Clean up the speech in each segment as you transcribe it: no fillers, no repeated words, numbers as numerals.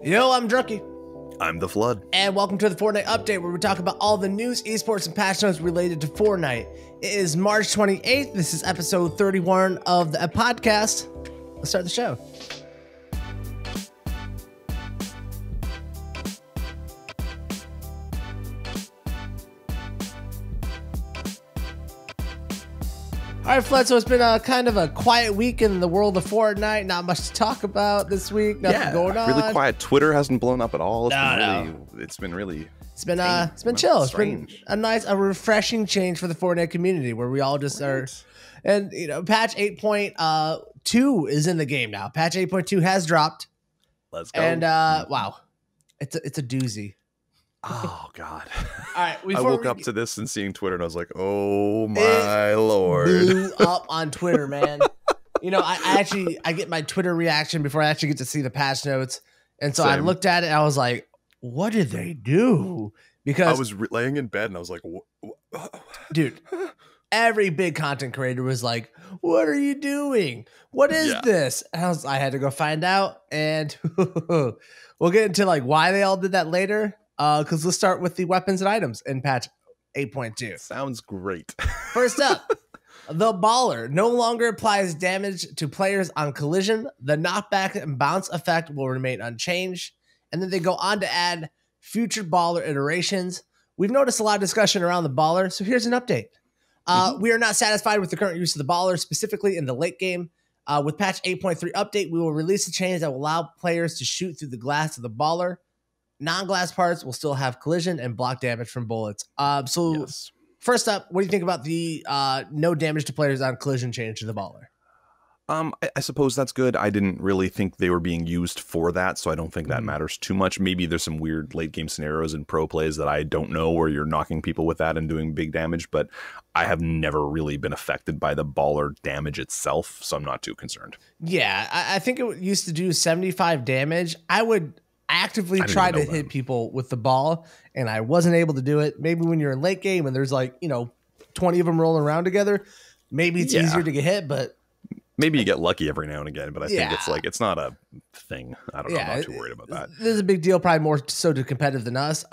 Yo, I'm Drunky. I'm the Flood. And welcome to the Fortnite Update, where we talk about all the news, esports, and patch notes related to Fortnite. It is March 28th. This is episode 31 of the podcast. Let's start the show. All right, Flood, so it's been kind of a quiet week in the world of Fortnite. Not much to talk about this week. Nothing going on. Really quiet. Twitter hasn't blown up at all. It's been chill. Strange. It's been a refreshing change for the Fortnite community, where we all just are. And, patch 8.2 is in the game now. Patch 8.2 has dropped. Let's go. And, wow. It's a doozy. Oh, God. All right. I woke up to this and seeing Twitter, and I was like, oh, my Lord. Blew up on Twitter, man. I get my Twitter reaction before I actually get to see the patch notes. And so I looked at it, and I was like, what did they do? Because I was laying in bed, and I was like, dude, every big content creator was like, what are you doing? What is this? And I had to go find out, and we'll get into why they all did that later. Because let's start with the weapons and items in patch 8.2. Sounds great. First up, the Baller no longer applies damage to players on collision. The knockback and bounce effect will remain unchanged. And then they go on to add future Baller iterations. We've noticed a lot of discussion around the Baller, so here's an update. We are not satisfied with the current use of the Baller, specifically in the late game. With patch 8.3 update, we will release a change that will allow players to shoot through the glass of the Baller. Non-glass parts will still have collision and block damage from bullets. First up, what do you think about the no damage to players on collision change to the Baller? I suppose that's good. I didn't really think they were being used for that, so I don't think that matters too much. Maybe there's some weird late game scenarios in pro plays that I don't know where you're knocking people with that and doing big damage, but I have never really been affected by the Baller damage itself, so I'm not too concerned. Yeah, I think it used to do 75 damage. I would actively try to hit people with the ball, and I wasn't able to do it. Maybe when you're in late game and there's 20 of them rolling around together, maybe it's easier to get hit, but maybe you get lucky every now and again, but I think it's not a thing. I don't know. I'm not too worried about that. This is a big deal, probably more so to competitive than us.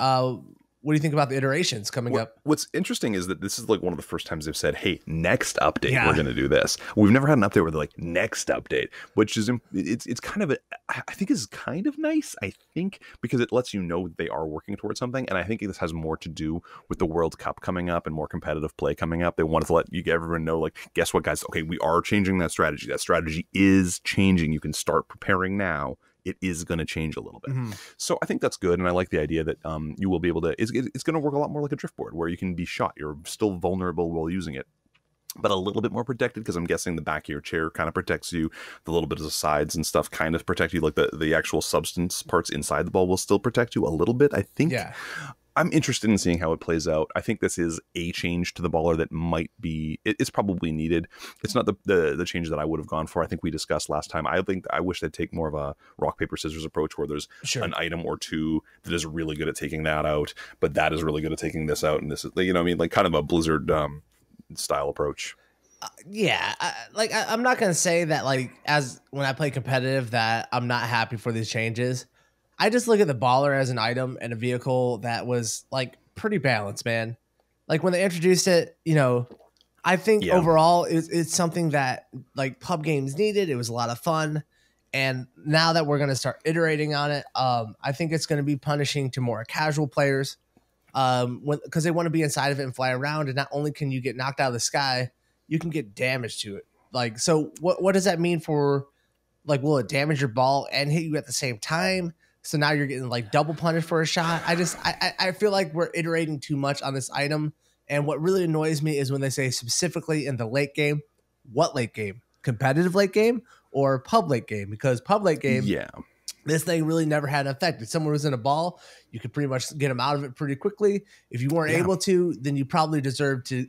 What do you think about the iterations coming up? What's interesting is that this is one of the first times they've said, hey, next update, we're going to do this. We've never had an update where they're like, next update, which is, it's kind of, I think is kind of nice, I think, because it lets you know they are working towards something. And I think this has more to do with the World Cup coming up and more competitive play coming up. They wanted to let everyone know, guess what, guys? Okay, we are changing that strategy. That strategy is changing. You can start preparing now. It is going to change a little bit. So I think that's good. And I like the idea that you will be able to, it's going to work a lot more like a drift board where you can be shot. You're still vulnerable while using it, but a little bit more protected, because I'm guessing the back of your chair kind of protects you. The little bit of the sides and stuff kind of protect you. Like the actual substance parts inside the ball will still protect you a little bit, I think. Yeah. I'm interested in seeing how it plays out. I think this is a change to the Baller that might be, it's probably needed. It's not the change that I would have gone for. I think we discussed last time. I wish they'd take more of a rock, paper, scissors approach where there's an item or two that is really good at taking that out, but that is really good at taking this out. And this is, kind of a Blizzard style approach. I'm not going to say that as when I play competitive that I'm not happy for these changes. I just look at the Baller as an item and a vehicle that was pretty balanced, man. When they introduced it, I think overall it's something that pub games needed. It was a lot of fun. And now that we're going to start iterating on it, I think it's going to be punishing to more casual players because they want to be inside of it and fly around. And not only can you get knocked out of the sky, you can get damage to it. So what does that mean for, will it damage your ball and hit you at the same time? So now you're getting double punished for a shot. I feel like we're iterating too much on this item. And what really annoys me is when they say specifically in the late game. What late game? Competitive late game or pub late game? Because pub late game, this thing really never had an effect. If someone was in a ball, you could pretty much get them out of it pretty quickly. If you weren't able to, then you probably deserve to,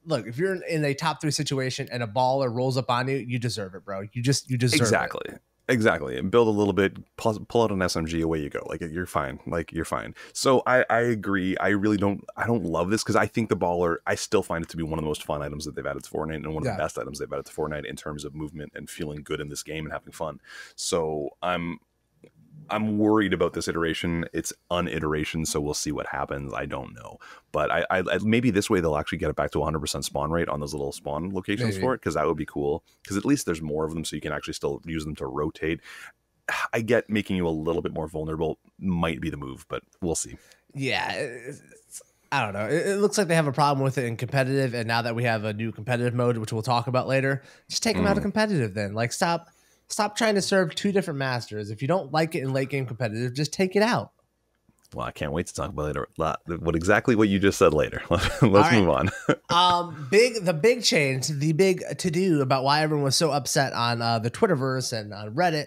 look, if you're in a top 3 situation and a baller rolls up on you, you deserve it, bro. You deserve it. Exactly. And build a little bit, pull out an SMG, away you go. You're fine. You're fine. So I agree. I don't love this because I think the Baller, I still find it to be one of the most fun items that they've added to Fortnite and one of the best items they've added to Fortnite in terms of movement and feeling good in this game and having fun. So I'm worried about this iteration. It's uniteration, so we'll see what happens. I don't know, but I maybe this way they'll actually get it back to 100% spawn rate on those little spawn locations for it, because that would be cool. Because at least there's more of them, so you can actually still use them to rotate. I get making you a little bit more vulnerable might be the move, but we'll see. Yeah, I don't know. It looks like they have a problem with it in competitive, and now that we have a new competitive mode, which we'll talk about later, just take them out of competitive then. Like, stop trying to serve two different masters. If you don't like it in late game competitive, just take it out. Well, I can't wait to talk about it. Exactly what you just said later. Let's move on. The big change, the big to-do about why everyone was so upset on the Twitterverse and on Reddit.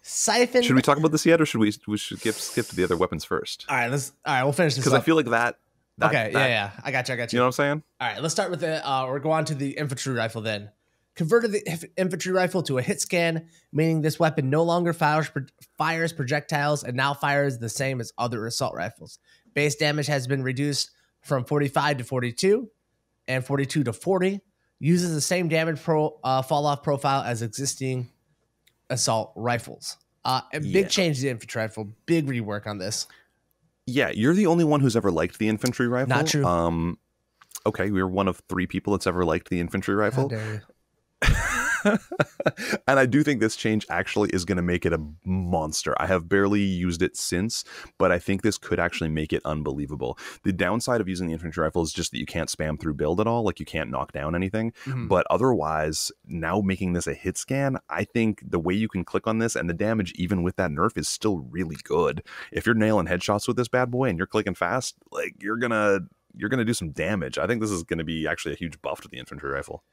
Siphon. Should we talk about this yet, or should we skip to the other weapons first? All right, we'll finish this because I feel like that. Yeah. I got you. You know what I'm saying? All right, let's start with we're going on to the infantry rifle then. Converted the infantry rifle to a hit scan, meaning this weapon no longer fires projectiles and now fires the same as other assault rifles. Base damage has been reduced from 45 to 42 and 42 to 40. Uses the same damage fall off profile as existing assault rifles. Big change to the infantry rifle. Big rework on this. Yeah, you're the only one who's ever liked the infantry rifle. Not true. Okay, we're one of 3 people that's ever liked the infantry rifle. How dare you? And I do think this change actually is going to make it a monster. I have barely used it since, but I think this could actually make it unbelievable. The downside of using the infantry rifle is just that you can't spam through build at all. Like, you can't knock down anything. But otherwise, now making this a hit scan, I think the way you can click on this and the damage even with that nerf is still really good. If you're nailing headshots with this bad boy and you're clicking fast, like, you're gonna do some damage. I think this is going to be actually a huge buff to the infantry rifle.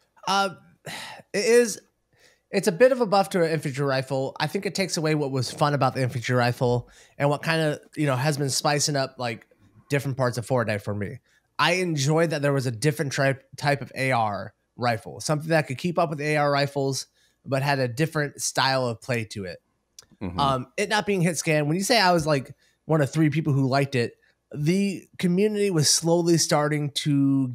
It's a bit of a buff to an infantry rifle. I think it takes away what was fun about the infantry rifle and what kind of, has been spicing up like different parts of Fortnite for me. I enjoyed that there was a different type of AR rifle, something that could keep up with AR rifles, but had a different style of play to it. It not being hit scan. When you say I was like one of 3 people who liked it, the community was slowly starting to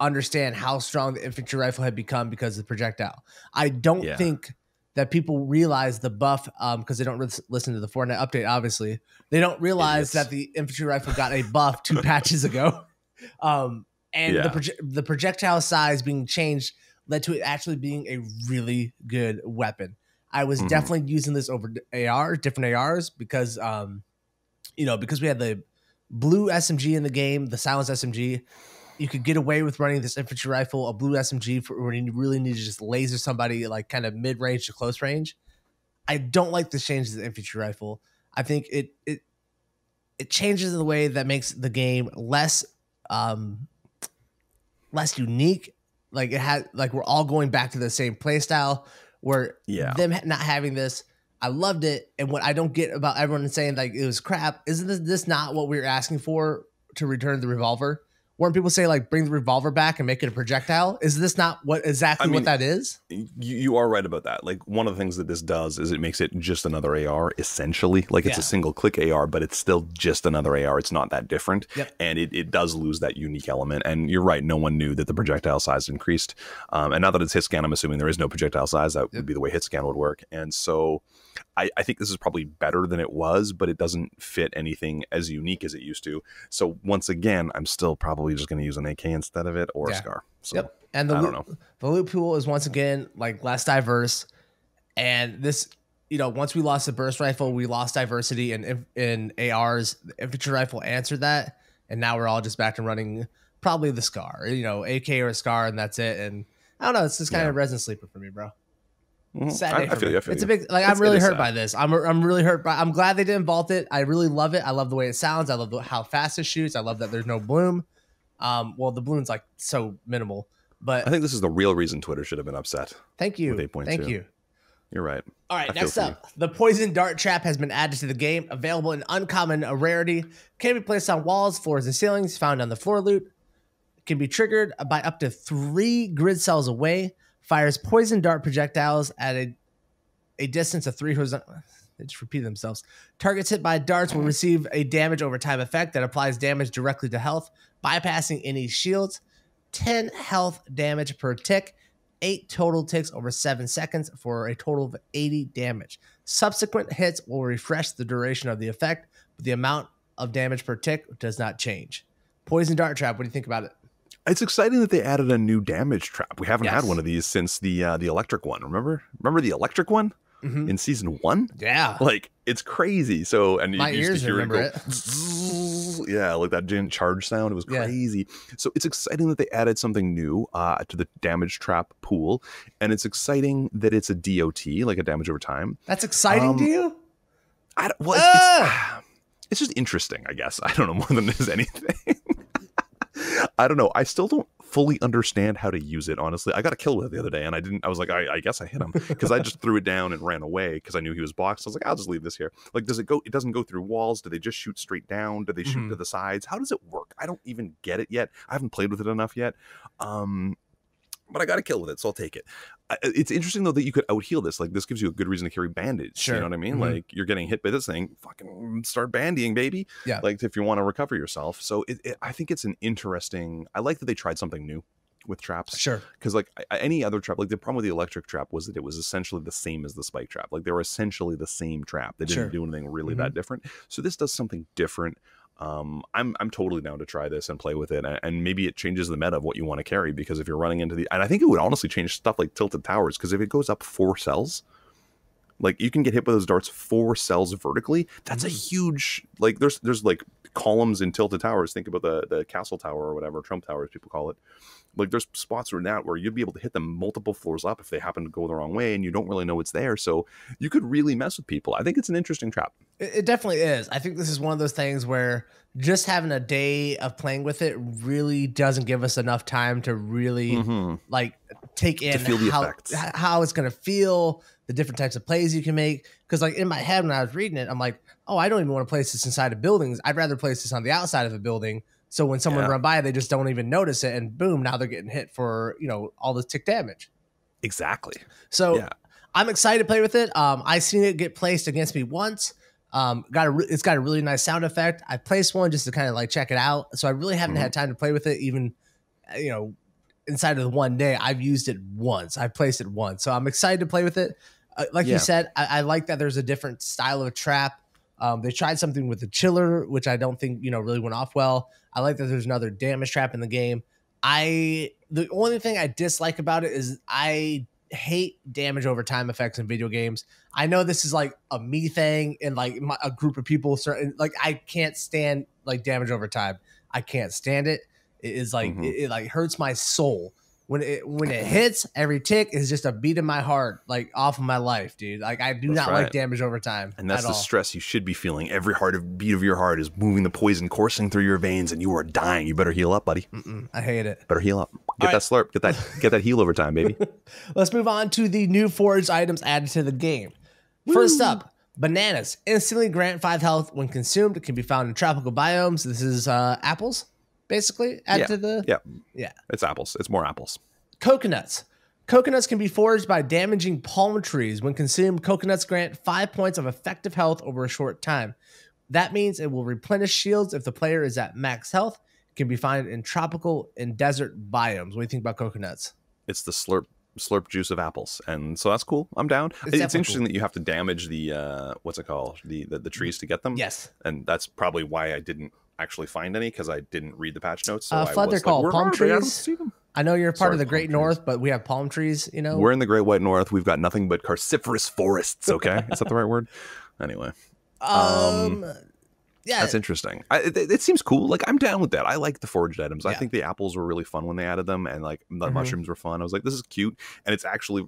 understand how strong the infantry rifle had become because of the projectile. I don't think that people realize the buff because they don't listen to the Fortnite update. Obviously, they don't realize that the infantry rifle got a buff 2 patches ago, the projectile size being changed led to it actually being a really good weapon. I was definitely using this over different ARs because because we had the blue SMG in the game, the silenced SMG. You could get away with running this infantry rifle, a blue SMG, for when you really need to just laser somebody like kind of mid-range to close range. I don't like this change to the infantry rifle. I think it changes in the way that makes the game less unique. Like we're all going back to the same play style. Where them not having this, I loved it. And what I don't get about everyone saying like it was crap, isn't this not what we were asking for to return the revolver? When people say like bring the revolver back and make it a projectile, is this not what that is? You are right about that. Like, one of the things that this does is it makes it just another AR essentially. Like, it's a single click AR, but it's still just another AR. It's not that different. And it does lose that unique element. And you're right, no one knew that the projectile size increased. And now that it's hit scan, I'm assuming there is no projectile size. That would be the way hit scan would work. And so I think this is probably better than it was, but it doesn't fit anything as unique as it used to. So once again, I'm still probably just going to use an AK instead of it, or a SCAR. So and I don't know. The loot pool is once again like less diverse. And this, once we lost the burst rifle, we lost diversity in ARs. The infantry rifle answered that, and now we're all just back to running probably the SCAR, AK or a SCAR, and that's it. And I don't know, it's just kind of resin sleeper for me, bro. Sad day I feel you. It's a big I'm really hurt by this. I'm really hurt by. I'm glad they didn't vault it. I really love it. I love the way it sounds. I love how fast it shoots. I love that there's no bloom. Well, the bloom's like so minimal, but I think this is the real reason Twitter should have been upset. Thank you. With 8.2. Thank you. You're right. All right, next up, the poison dart trap has been added to the game. Available in uncommon, a rarity. Can be placed on walls, floors, and ceilings. Found on the floor loot. Can be triggered by up to 3 grid cells away. Fires poison dart projectiles at a distance of 3 horizontal. They just repeat themselves. Targets hit by darts will receive a damage over time effect that applies damage directly to health, bypassing any shields. 10 health damage per tick. 8 total ticks over 7 seconds for a total of 80 damage. Subsequent hits will refresh the duration of the effect, but the amount of damage per tick does not change. Poison Dart Trap, what do you think about it? It's exciting that they added a new damage trap. We haven't had one of these since the electric one. Remember the electric one in season 1? Yeah, like it's crazy. So and my you used ears to hear remember it go, yeah, like that giant charge sound. It was crazy. So it's exciting that they added something new to the damage trap pool, and it's exciting that it's a DOT, like a damage over time. That's exciting to you? It's just interesting, I guess. I don't know more than it is anything. I don't know. I still don't fully understand how to use it, honestly. I got a kill with it the other day, and I was like, I guess I hit him because I just threw it down and ran away because I knew he was boxed. I was like, I'll just leave this here. Like, it doesn't go through walls? Do they just shoot straight down? Do they shoot to the sides? How does it work? I don't even get it yet. I haven't played with it enough yet. But I got a kill with it, so I'll take it. It's interesting, though, that you could out-heal this. Like, this gives you a good reason to carry bandage. Sure. You know what I mean? Like, you're getting hit by this thing. Fucking start bandying, baby. Yeah. Like, if you want to recover yourself. So, I think it's an interesting... I like that they tried something new with traps. Sure. Because, like, any other trap... Like, the problem with the electric trap was that it was essentially the same as the spike trap. Like, they were essentially the same trap. They didn't do anything really that different. So, this does something different. I'm totally down to try this and play with it, and maybe it changes the meta of what you want to carry, because if you're running into and I think it would honestly change stuff like tilted towers, because if it goes up 4 cells, like you can get hit with those darts 4 cells vertically. That's a huge, like there's like columns in tilted towers. Think about the castle tower or whatever, Trump tower as people call it. Like there's spots where you'd be able to hit them multiple floors up if they happen to go the wrong way and you don't really know it's there. So you could really mess with people. I think it's an interesting trap. It definitely is. I think this is one of those things where just having a day of playing with it really doesn't give us enough time to really like take in how it's going to feel, the different types of plays you can make. Because like in my head when I was reading it, I'm like, oh, I don't even want to place this inside of buildings. I'd rather place this on the outside of a building. So when someone run by, they just don't even notice it, and boom, now they're getting hit for, all this tick damage. Exactly. So I'm excited to play with it. I seen it get placed against me once. It's got a really nice sound effect. I placed one just to kind of like check it out. So I really haven't had time to play with it. Even, inside of the one day, I've used it once. I've placed it once. So I'm excited to play with it. Like you said, I like that there's a different style of trap. They tried something with the chiller, which I don't think, really went off well. I like that there's another damage trap in the game. The only thing I dislike about it is I hate damage over time effects in video games. I know this is like a me thing and like a group of people, certain, like I can't stand like damage over time. I can't stand it. It is like, it like hurts my soul. When it hits, every tick is just a beat in my heart, like off of my life, dude. Like I do not like damage over time. And that's the stress you should be feeling. Every beat of your heart is moving the poison coursing through your veins, and you are dying. You better heal up, buddy. I hate it. Better heal up. Get that slurp. Get that heal over time, baby. Let's move on to the new foraged items added to the game. Woo! First up, bananas instantly grant 5 health when consumed. It can be found in tropical biomes. This is apples. Basically, add to the... Yeah. It's apples. It's more apples. Coconuts. Coconuts can be foraged by damaging palm trees. When consumed, coconuts grant 5 points of effective health over a short time. That means it will replenish shields if the player is at max health. It can be found in tropical and desert biomes. What do you think about coconuts? It's the slurp juice of apples, and so that's cool. I'm down. It's interesting that you have to damage the what's it called, the trees to get them. Yes, and that's probably why I didn't actually find any, because I didn't read the patch notes. So Flood, they're called palm trees. I know you're part of the Great North, but we have palm trees. We're in the Great White North. We've got nothing but carciferous forests. Okay, is that the right word? Anyway, yeah, that's interesting. It seems cool. Like I'm down with that. I like the foraged items. I think the apples were really fun when they added them, and like the mushrooms were fun. I was like, this is cute, and it's actually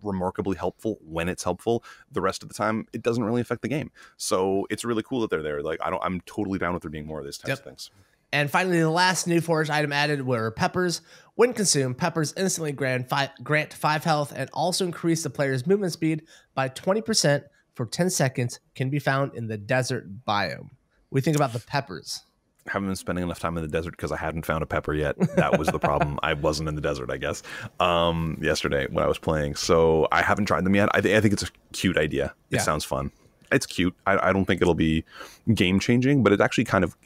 remarkably helpful when it's helpful. The rest of the time, it doesn't really affect the game. So it's really cool that they're there. Like I'm totally down with there being more of these types of things. And finally, the last new foraged item added were peppers. When consumed, peppers instantly grant 5 health and also increase the player's movement speed by 20% for 10 seconds. Can be found in the desert biome. What do you think about the peppers? I haven't been spending enough time in the desert because I hadn't found a pepper yet. That was the problem. I wasn't in the desert, I guess, yesterday when I was playing. So I haven't tried them yet. I think it's a cute idea. It sounds fun. It's cute. I don't think it'll be game changing, but it actually kind of...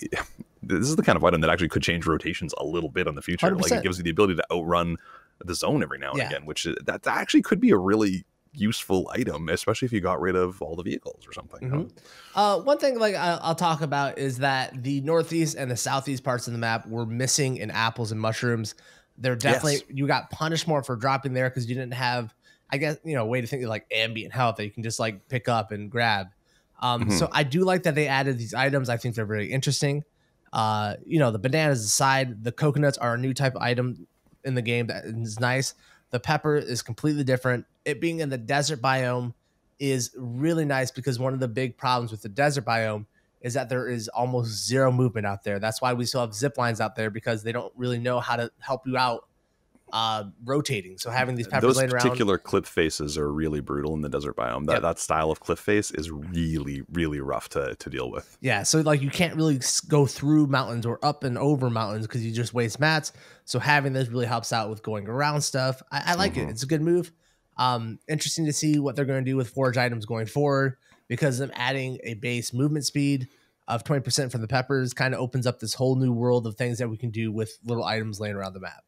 This is the kind of item that actually could change rotations a little bit in the future. 100%. Like it gives you the ability to outrun the zone every now and again, which that actually could be a really useful item, especially if you got rid of all the vehicles or something. One thing like I'll talk about is that the northeast and the southeast parts of the map were missing in apples and mushrooms. They're definitely you got punished more for dropping there because you didn't have, I guess, a way to think of like ambient health that you can just like pick up and grab. So I do like that they added these items. I think they're very interesting. The bananas aside, the coconuts are a new type of item in the game that is nice. The pepper is completely different. It being in the desert biome is really nice because one of the big problems with the desert biome is that there is almost zero movement out there. That's why we still have zip lines out there, because they don't really know how to help you out rotating. So having these peppers laying around. Those particular cliff faces are really brutal in the desert biome. That style of cliff face is really, really rough to deal with. Yeah, so like you can't really go through mountains or up and over mountains because you just waste mats. So having this really helps out with going around stuff. I like it. It's a good move. Interesting to see what they're going to do with forage items going forward, because them adding a base movement speed of 20% from the peppers kind of opens up this whole new world of things that we can do with little items laying around the map.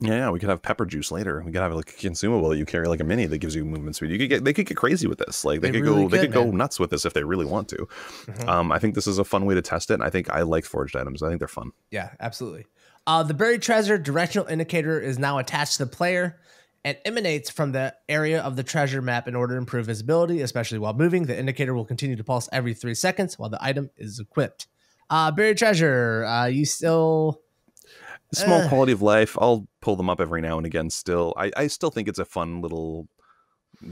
Yeah, we could have pepper juice later. We could have like a consumable that you carry like a mini that gives you movement speed. They could get crazy with this. Like they could go nuts with this if they really want to. I think this is a fun way to test it. And I think I like foraged items. I think they're fun. Yeah, absolutely. The buried treasure directional indicator is now attached to the player and emanates from the area of the treasure map in order to improve visibility, especially while moving. The indicator will continue to pulse every 3 seconds while the item is equipped. Buried treasure, you still... Small quality of life. I'll pull them up every now and again still. I still think it's a fun little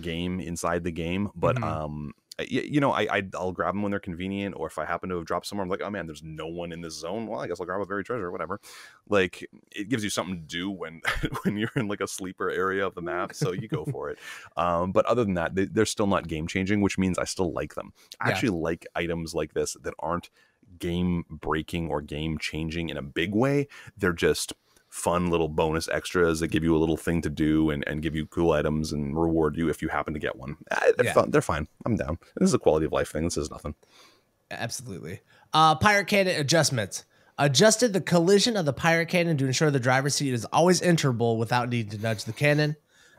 game inside the game, but I'll grab them when they're convenient, or if I happen to have dropped somewhere, I'm like, oh man, there's no one in this zone. Well, I guess I'll grab a buried treasure or whatever. Like, it gives you something to do when you're in like a sleeper area of the map, so you go for it. But other than that, they're still not game changing, which means I still like them. I actually like items like this that aren't game breaking or game changing in a big way. They're just fun little bonus extras that give you a little thing to do and give you cool items and reward you if you happen to get one. They're fun. They're fine. I'm down. This is a quality of life thing. This is nothing. Absolutely. Pirate cannon adjustments. Adjusted the collision of the pirate cannon to ensure the driver's seat is always enterable without needing to nudge the cannon.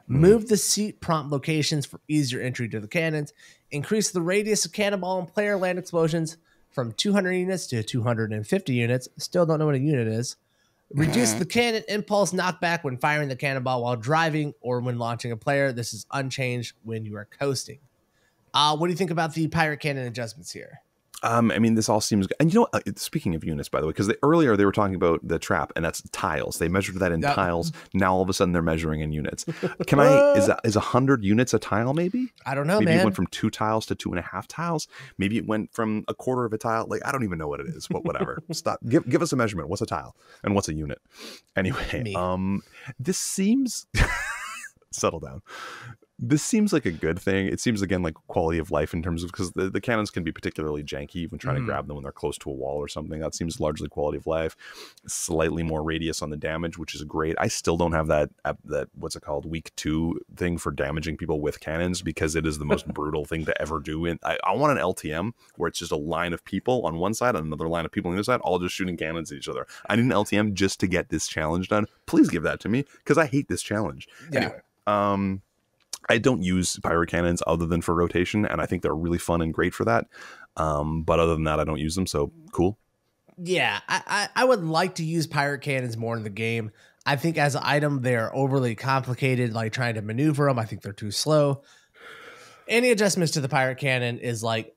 Move the seat prompt locations for easier entry to the cannons. Increase the radius of cannonball and player land explosions from 200 units to 250 units. Still don't know what a unit is. Reduce the cannon impulse knockback when firing the cannonball while driving or when launching a player. This is unchanged when you are coasting. What do you think about the pirate cannon adjustments here? I mean, this all seems good. And you know what? Speaking of units, by the way, because earlier they were talking about the trap, and that's tiles. They measured that in tiles. Now all of a sudden they're measuring in units. Is 100 units a tile? Maybe I don't know. Maybe man. It went from 2 tiles to 2.5 tiles. Maybe it went from a quarter of a tile. Like, I don't even know what it is, but whatever. Stop. Give us a measurement. What's a tile and what's a unit? Anyway, this seems settle down. This seems like a good thing. It seems, again, like quality of life in terms of, because the cannons can be particularly janky when trying to grab them when they're close to a wall or something. That seems largely quality of life. Slightly more radius on the damage, which is great. I still don't have that what's it called, week 2 thing for damaging people with cannons, because it is the most brutal thing to ever do. And I want an LTM where it's just a line of people on one side and another line of people on the other side, all just shooting cannons at each other. I need an LTM just to get this challenge done. Please give that to me, because I hate this challenge. Yeah. Anyway, I don't use pyro cannons other than for rotation, and I think they're really fun and great for that. But other than that, I don't use them, so cool. Yeah, I would like to use pirate cannons more in the game. I think as an item, they're overly complicated, like trying to maneuver them. I think they're too slow. Any adjustments to the pirate cannon is like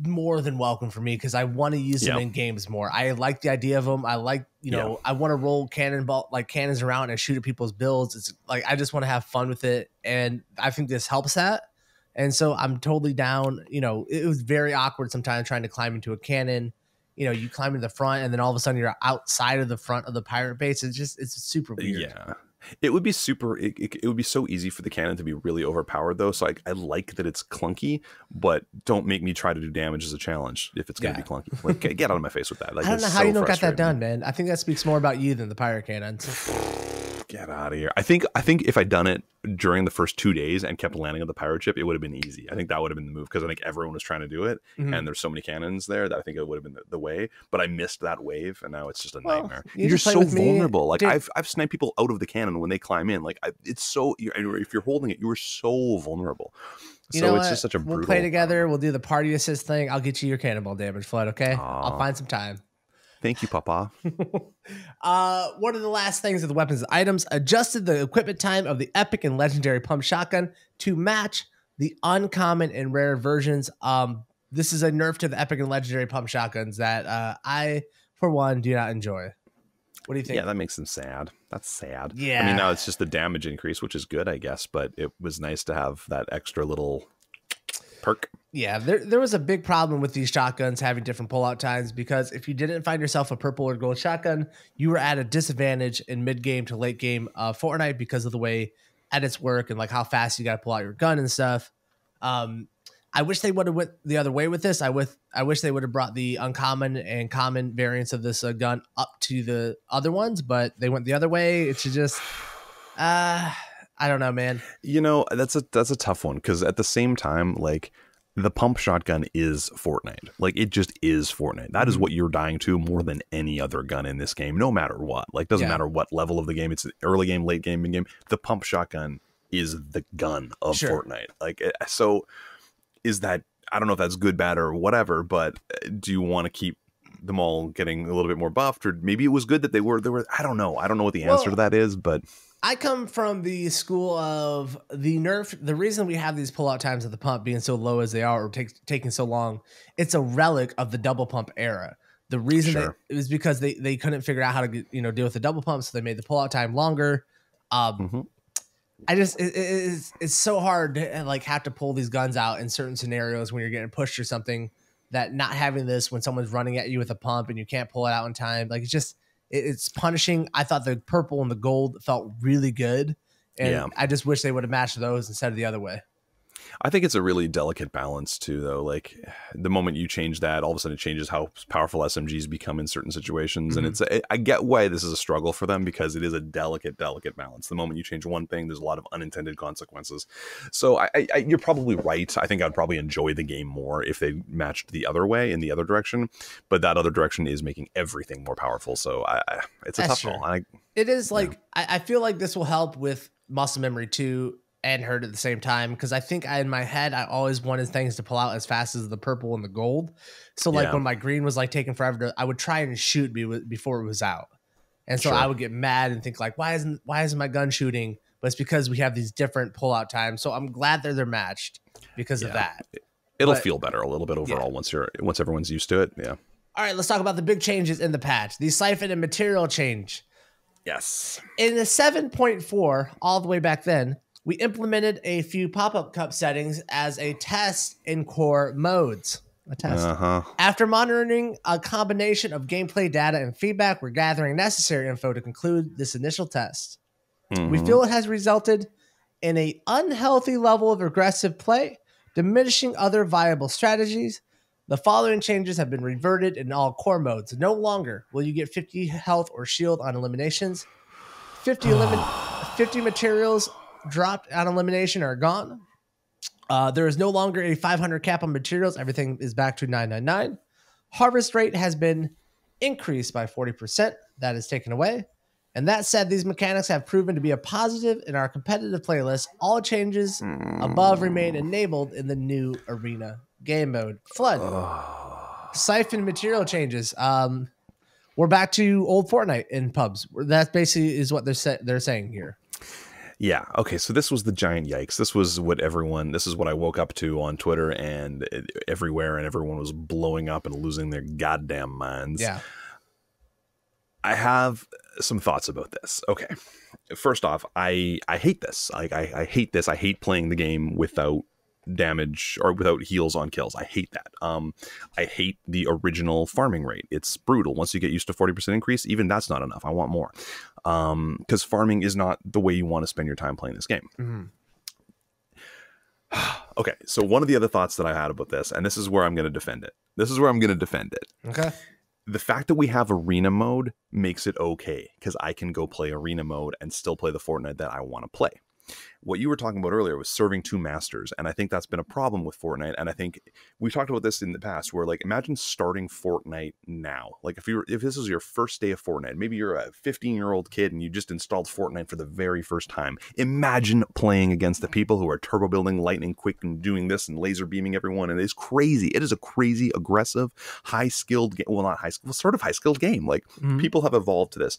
more than welcome for me, because I want to use them in games more. I like the idea of them. I like, I want to roll cannons around and shoot at people's builds. It's like, I just want to have fun with it. And I think this helps that. And so I'm totally down. It was very awkward sometimes trying to climb into a cannon. You climb into the front and then all of a sudden you're outside of the front of the pirate base. It's super weird. Yeah. It would be it would be so easy for the cannon to be really overpowered, though. So I like that it's clunky, but don't make me try to do damage as a challenge if it's going to be clunky. Like, get out of my face with that. Like, I don't know how you don't got that done, man. I think that speaks more about you than the pirate cannons. Get out of here. I think if I'd done it during the first 2 days and kept landing on the pirate ship, it would have been easy. I think that would have been the move because I think everyone was trying to do it. And there's so many cannons there that I think it would have been the way. But I missed that wave and now it's just a nightmare. You're so vulnerable. Like I've sniped people out of the cannon when they climb in. Like it's so, if you're holding it, you are so vulnerable. So it's just such a brutal. We'll play together. We'll do the party assist thing. I'll get you your cannonball damage flood. Okay. I'll find some time. Thank you, Papa. One of the last things of the weapons and items adjusted the equipment time of the epic and legendary pump shotgun to match the uncommon and rare versions. This is a nerf to the epic and legendary pump shotguns that I, for one, do not enjoy. What do you think? Yeah, that makes them sad. That's sad. Yeah. I mean, now it's just the damage increase, which is good, I guess, but it was nice to have that extra little perk. Yeah, there was a big problem with these shotguns having different pullout times because if you didn't find yourself a purple or gold shotgun, you were at a disadvantage in mid-game to late game Fortnite because of the way edits work and like how fast you got to pull out your gun and stuff. I wish they would have went the other way with this. I wish they would have brought the uncommon and common variants of this gun up to the other ones, but they went the other way. It's just, I don't know, man. You know, that's a tough one because at the same time, like the pump shotgun is Fortnite. Like it just is Fortnite. That is what you're dying to more than any other gun in this game, no matter what. Like doesn't matter what level of the game. It's early game, late game, mid game. The pump shotgun is the gun of Fortnite. Like so. Is that, I don't know if that's good, bad, or whatever, but do you want to keep them all getting a little bit more buffed? Or maybe it was good that they were, I don't know. I don't know what the answer to that is, but. I come from the school of the nerf. The reason we have these pullout times of the pump being so low as they are or taking so long, it's a relic of the double pump era. The reason it was because they couldn't figure out how to deal with the double pump, so they made the pullout time longer. I just it's so hard to like have to pull these guns out in certain scenarios when you're getting pushed or something, that not having this when someone's running at you with a pump and you can't pull it out in time, like it's punishing. I thought the purple and the gold felt really good, and I just wish they would have matched those instead of the other way. I think it's a really delicate balance too, though. Like the moment you change that, all of a sudden it changes how powerful SMGs become in certain situations. And I get why this is a struggle for them because it is a delicate balance. The moment you change one thing, there's a lot of unintended consequences. So you're probably right. I think I'd probably enjoy the game more if they matched the other way in the other direction. But that other direction is making everything more powerful. So it's a tough call. It is like, I feel like this will help with muscle memory too, and hurt at the same time, because I think in my head I always wanted things to pull out as fast as the purple and the gold. So like when my green was like taking forever I would try and shoot before it was out, and so I would get mad and think like, why isn't my gun shooting? But it's because we have these different pullout times. So I'm glad they're matched because of that. It'll feel better a little bit overall once everyone's used to it. Yeah. All right, let's talk about the big changes in the patch. The siphon and material change. Yes. In the 7.4, all the way back then, we implemented a few PopUp Cup settings as a test in core modes. A test. After monitoring a combination of gameplay data and feedback, we're gathering necessary info to conclude this initial test. We feel it has resulted in an unhealthy level of aggressive play, diminishing other viable strategies. The following changes have been reverted in all core modes. No longer will you get 50 health or shield on eliminations. 50 materials dropped on elimination are gone. There is no longer a 500 cap on materials. Everything is back to 999. Harvest rate has been increased by 40%. That is taken away. And that said, these mechanics have proven to be a positive in our competitive playlist. All changes above remain enabled in the new arena game mode. Flood. Siphon material changes. We're back to old Fortnite in pubs. That basically is what they're saying here. Yeah. Okay. So this was the giant yikes. This is what I woke up to on Twitter and everywhere, and everyone was blowing up and losing their goddamn minds. Yeah. I have some thoughts about this. Okay. First off, I hate this. I hate this. I hate playing the game without damage or without heals on kills. I hate that. I hate the original farming rate. It's brutal. Once you get used to 40% increase, even that's not enough. I want more. Because farming is not the way you want to spend your time playing this game. Okay, so one of the other thoughts that I had about this, and this is where I'm going to defend it. Okay. the fact that we have arena mode makes it okay because I can go play arena mode and still play the Fortnite that I want to play. What you were talking about earlier was serving two masters, and I think that's been a problem with Fortnite. And I think we've talked about this in the past, where like imagine starting Fortnite now. Like if this is your first day of Fortnite, maybe you're a 15-year-old kid and you just installed Fortnite for the very first time. Imagine playing against the people who are turbo building lightning quick and doing this and laser beaming everyone, and it's crazy. It is a crazy, aggressive, high skilled game. Well, not high skilled, sort of high skilled game. Like people have evolved to this,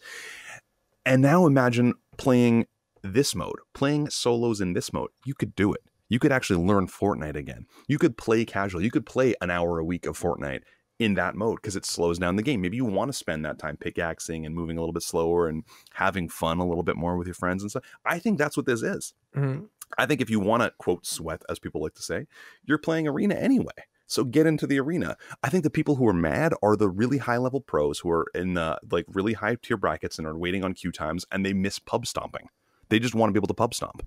and now imagine playing this mode, playing solos in this mode. You could do it. You could actually learn Fortnite again. You could play casual. You could play an hour a week of Fortnite in that mode because it slows down the game. Maybe you want to spend that time pickaxing and moving a little bit slower and having fun a little bit more with your friends and stuff. I think that's what this is. I think if you want to, quote, sweat, as people like to say, you're playing arena anyway. So get into the arena. I think the people who are mad are the really high level pros who are in like really high tier brackets and are waiting on queue times, and they miss pub stomping. They just want to be able to pub stomp.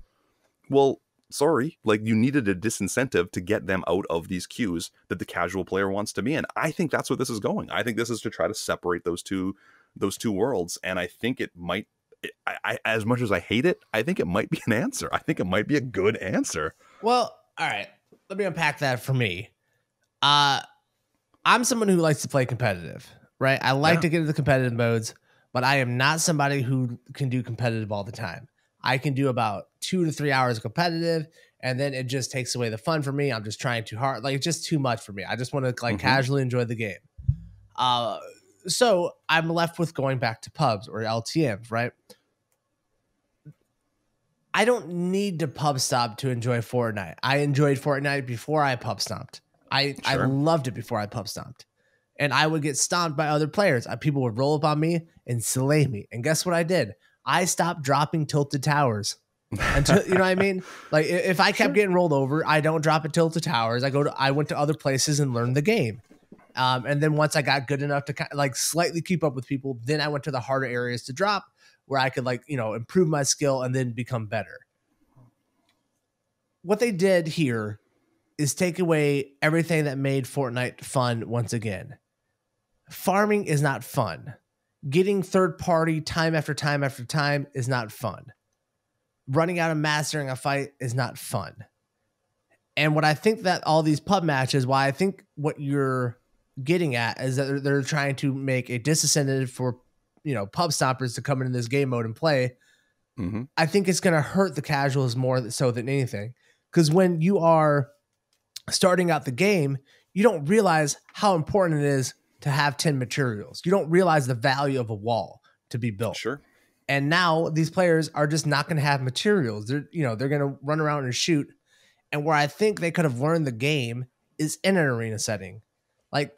Well, sorry, like you needed a disincentive to get them out of these queues that the casual player wants to be in. I think that's what this is going. I think this is to try to separate those two worlds. And I think it might, I as much as I hate it, I think it might be an answer. I think it might be a good answer. Well, all right. Let me unpack that for me. I'm someone who likes to play competitive, right? I like to get into the competitive modes, but I am not somebody who can do competitive all the time. I can do about 2 to 3 hours of competitive, and then it just takes away the fun for me. I'm just trying too hard. Like, it's just too much for me. I just want to like casually enjoy the game. So I'm left with going back to pubs or LTMs, right? I don't need to pub stomp to enjoy Fortnite. I enjoyed Fortnite before I pub stomped. I loved it before I pub stomped. And I would get stomped by other players. People would roll up on me and slay me. And guess what I did? I stopped dropping tilted towers until, you know what I mean? Like if I kept getting rolled over, I don't drop at tilted towers. I went to other places and learned the game. And then once I got good enough to kind of like slightly keep up with people, then I went to the harder areas to drop where I could like, you know, improve my skill and then become better. What they did here is take away everything that made Fortnite fun once again. Farming is not fun. Getting third party time after time after time is not fun. Running out and mastering a fight is not fun. And what I think that all these pub matches, why I think what you're getting at is that they're trying to make a disincentive for, you know, pub stompers to come into this game mode and play. I think it's going to hurt the casuals more so than anything. Because when you are starting out the game, you don't realize how important it is to have 10 materials. You don't realize the value of a wall to be built. Sure. And now these players are just not going to have materials. They're going to run around and shoot. And where I think they could have learned the game is in an arena setting. Like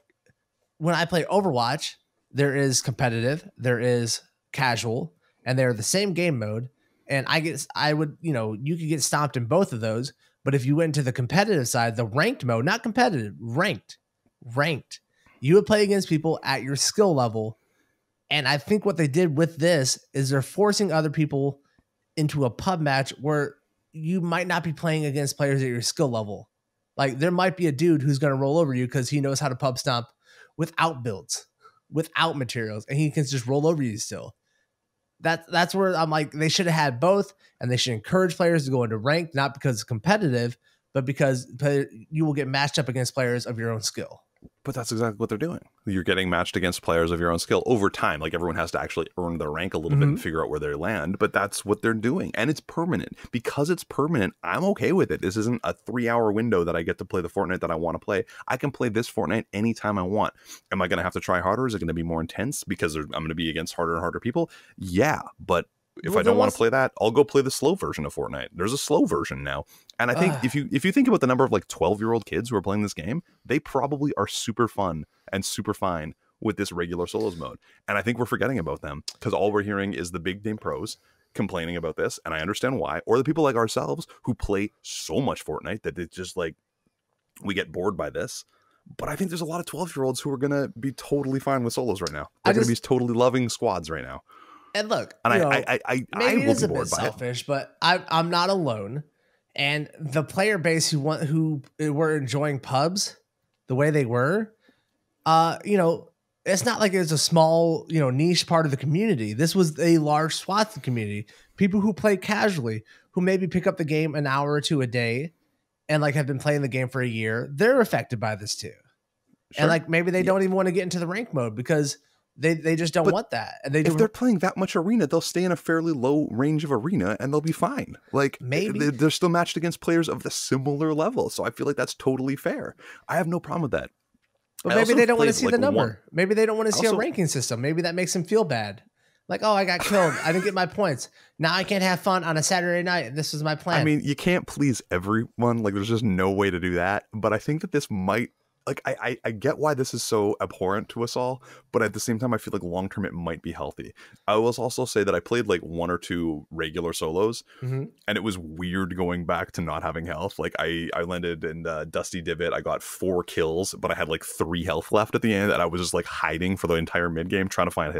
when I play Overwatch, there is competitive, there is casual, and they're the same game mode. And you could get stomped in both of those. But if you went to the competitive side, the ranked mode, not competitive, ranked, you would play against people at your skill level. And I think what they did with this is they're forcing other people into a pub match where you might not be playing against players at your skill level. Like there might be a dude who's going to roll over you because he knows how to pub stomp without builds, without materials, and he can just roll over you still. That's where I'm like, they should have had both, and they should encourage players to go into ranked, not because it's competitive, but because you will get matched up against players of your own skill. But that's exactly what they're doing. You're getting matched against players of your own skill over time. Like everyone has to actually earn their rank a little bit and figure out where they land. But that's what they're doing. And it's permanent. Because it's permanent, I'm okay with it. This isn't a 3-hour window that I get to play the Fortnite that I want to play. I can play this Fortnite anytime I want. Am I going to have to try harder? Is it going to be more intense because I'm going to be against harder and harder people? Yeah, but if I don't want to play that, I'll go play the slow version of Fortnite. There's a slow version now. And I think if you think about the number of like 12-year-old kids who are playing this game, they probably are super fun and super fine with this regular solos mode. And I think we're forgetting about them because all we're hearing is the big name pros complaining about this. And I understand why. Or the people like ourselves who play so much Fortnite that it's just like we get bored by this. But I think there's a lot of 12-year-olds who are going to be totally fine with solos right now. They're going to be totally loving squads right now. And look, and I maybe it is a bit selfish, but I'm not alone. And the player base who were enjoying pubs the way they were, it's not like it's a small, niche part of the community. This was a large swath of the community. People who play casually, who maybe pick up the game an hour or two a day and like have been playing the game for a year, they're affected by this too. Sure. And like maybe they don't even want to get into the rank mode because they just don't want that. And if they're playing that much arena, they'll stay in a fairly low range of arena and they'll be fine. Like maybe they're still matched against players of the similar level. So I feel like that's totally fair. I have no problem with that. But maybe they don't want to see the number. Maybe they don't want to see a ranking system. Maybe that makes them feel bad. Like, oh, I got killed. I didn't get my points. Now I can't have fun on a Saturday night. This is my plan. I mean, you can't please everyone. Like, there's just no way to do that. But I think that this might, like, I get why this is so abhorrent to us all. But at the same time, I feel like long term it might be healthy. I will also say that I played like 1 or 2 regular solos, and it was weird going back to not having health. Like, I landed in Dusty Divot. I got 4 kills, but I had like 3 health left at the end, and I was just like hiding for the entire mid game trying to find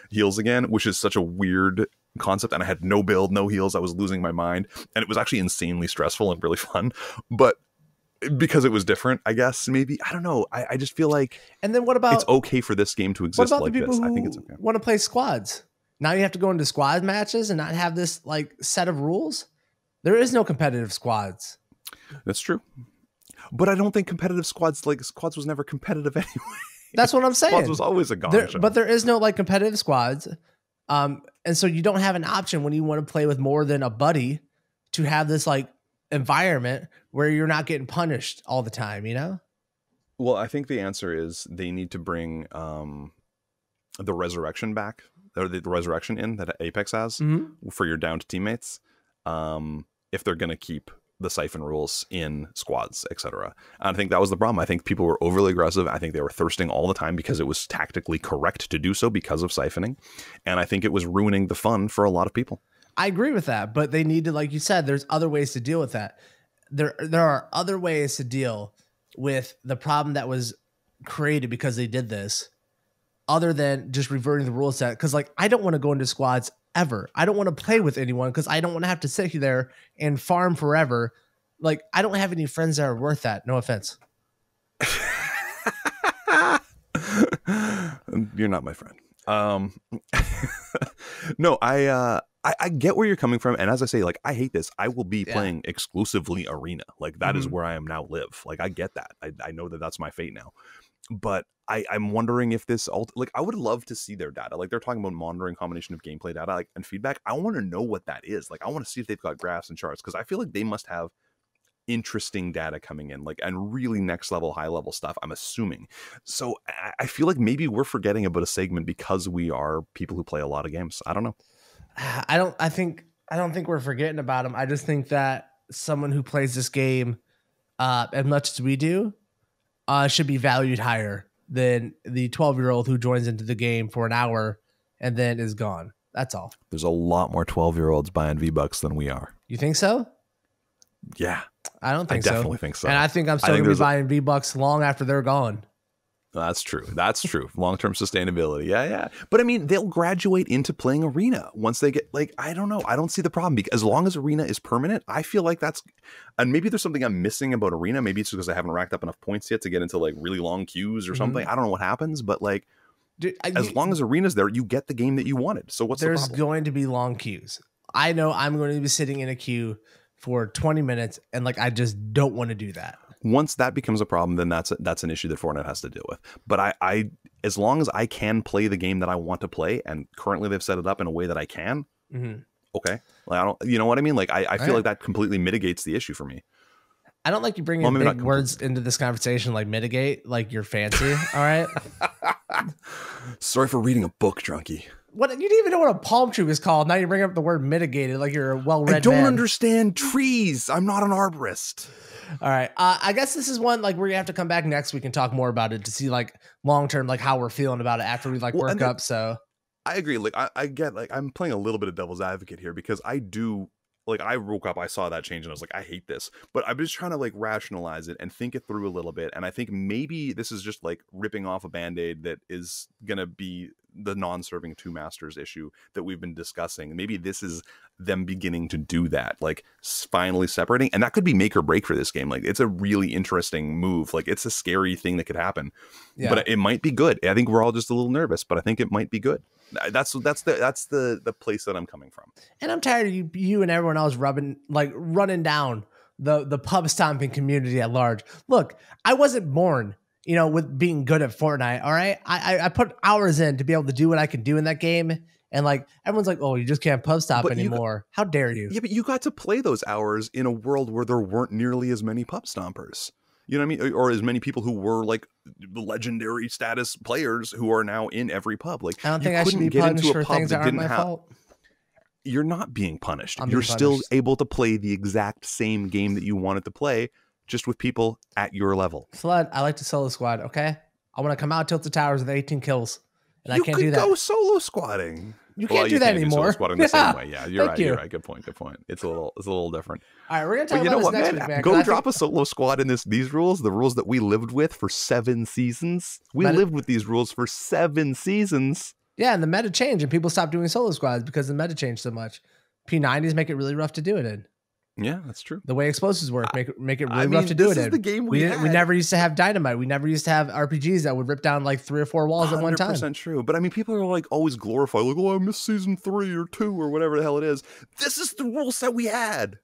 heals again, which is such a weird concept. And I had no build, no heals. I was losing my mind, and it was actually insanely stressful and really fun. But because it was different, I guess, maybe. I don't know. I just feel like, and then what about, it's okay for this game to exist like this. I think it's okay. Want to play squads. Now you have to go into squad matches and not have this like set of rules. There is no competitive squads. That's true. But I don't think competitive squads was never competitive anyway. That's what I'm saying. Squads was always a gong show. But there is no like competitive squads. And so you don't have an option when you want to play with more than a buddy to have this like environment where you're not getting punished all the time, Well, I think the answer is they need to bring the resurrection back, or the resurrection in that Apex has for your downed teammates, if they're going to keep the siphon rules in squads, etc. And I think that was the problem. I think people were overly aggressive. I think they were thirsting all the time because it was tactically correct to do so because of siphoning. And I think it was ruining the fun for a lot of people. I agree with that, but they need to, like you said, there's other ways to deal with that. There are other ways to deal with the problem that was created because they did this, other than just reverting the rule set. Because like, I don't want to go into squads ever. I don't want to play with anyone because I don't want to have to sit there and farm forever. Like, I don't have any friends that are worth that. No offense. You're not my friend. No, I get where you're coming from. And as I say, like, I hate this. I will be playing exclusively arena. Like, that is where I am now live. Like, I get that. I know that that's my fate now. But I'm wondering if this, like, I would love to see their data. Like, they're talking about monitoring combination of gameplay data, like, and feedback. I want to know what that is. Like, I want to see if they've got graphs and charts, because I feel like they must have interesting data coming in, like, and really next level, high level stuff, I'm assuming. So I feel like maybe we're forgetting about a segment because we are people who play a lot of games. I don't know. I don't think we're forgetting about them. I just think that someone who plays this game as much as we do should be valued higher than the 12-year-old who joins into the game for an hour and then is gone. That's all. There's a lot more 12-year-olds buying V-Bucks than we are. You think so? Yeah. I don't think so. I definitely think so. And I think I'm still going to be buying V-Bucks long after they're gone. That's true. That's true. Long-term sustainability. Yeah. But I mean, they'll graduate into playing arena once they get, like, I don't know. I don't see the problem, because as long as arena is permanent, I feel like that's, and maybe there's something I'm missing about arena. Maybe it's because I haven't racked up enough points yet to get into like really long queues or something. I don't know what happens, but like, as long as arena's there, you get the game that you wanted. So what's the problem? There's going to be long queues. I know I'm going to be sitting in a queue for 20 minutes, and like, I just don't want to do that. Once that becomes a problem, then that's an issue that Fortnite has to deal with. But I as long as I can play the game that I want to play, and currently they've set it up in a way that I can, okay. Like, I don't, you know what I mean? Like, I feel like that completely mitigates the issue for me. I don't like you bringing big words into this conversation, like mitigate, like you're fancy. All right. Sorry for reading a book, Drunky. What, you didn't even know what a palm tree was called. Now you bring up the word mitigated like you're a well-read man. I don't understand trees. I'm not an arborist. All right. I guess this is one like we're gonna have to come back next week and talk more about it to see like long term, like how we're feeling about it after we like work up. So I agree. Like, I get, like, I'm playing a little bit of devil's advocate here, because I do, like, I woke up, I saw that change, and I was like, I hate this. But I'm just trying to like rationalize it and think it through a little bit. And I think maybe this is just like ripping off a Band-Aid that is gonna be the non-serving two masters issue that we've been discussing. Maybe this is them beginning to do that, like finally separating, and that could be make or break for this game. Like it's a really interesting move. Like it's a scary thing that could happen, but it might be good. I think we're all just a little nervous, but I think it might be good. That's the place that I'm coming from. And I'm tired of you and everyone else running down the pub stomping community at large. Look, I wasn't born, with being good at Fortnite. All right. I put hours in to be able to do what I can do in that game. And like, everyone's like, oh, you just can't pub stomp anymore. How dare you? Yeah, but you got to play those hours in a world where there weren't nearly as many pub stompers. You know what I mean? Or as many people who were like legendary status players who are now in every pub. Like, I don't think I should be punished for things that aren't my fault. You're not being punished. You're still able to play the exact same game that you wanted to play, just with people at your level. Flood, I like to solo squad, okay? I want to come out Tilted Towers with 18 kills. And I can't do that. You could go solo squatting. You can't do that anymore. Solo squatting the same way. Yeah, you're right. Good point. It's a little different. All right, we're gonna talk about this next week, man. Go drop a solo squad in these rules, the rules that we lived with for 7 seasons. We lived with these rules for 7 seasons. Yeah, and the meta changed, and people stopped doing solo squads because the meta changed so much. P90s make it really rough to do it in. Yeah, that's true. The way explosives work make it really rough to do it in. The game we never used to have dynamite. We never used to have RPGs that would rip down like 3 or 4 walls at one time. 100% true. But I mean, people are like always glorify, like, oh, I missed season 3 or 2 or whatever the hell it is. This is the rule set we had.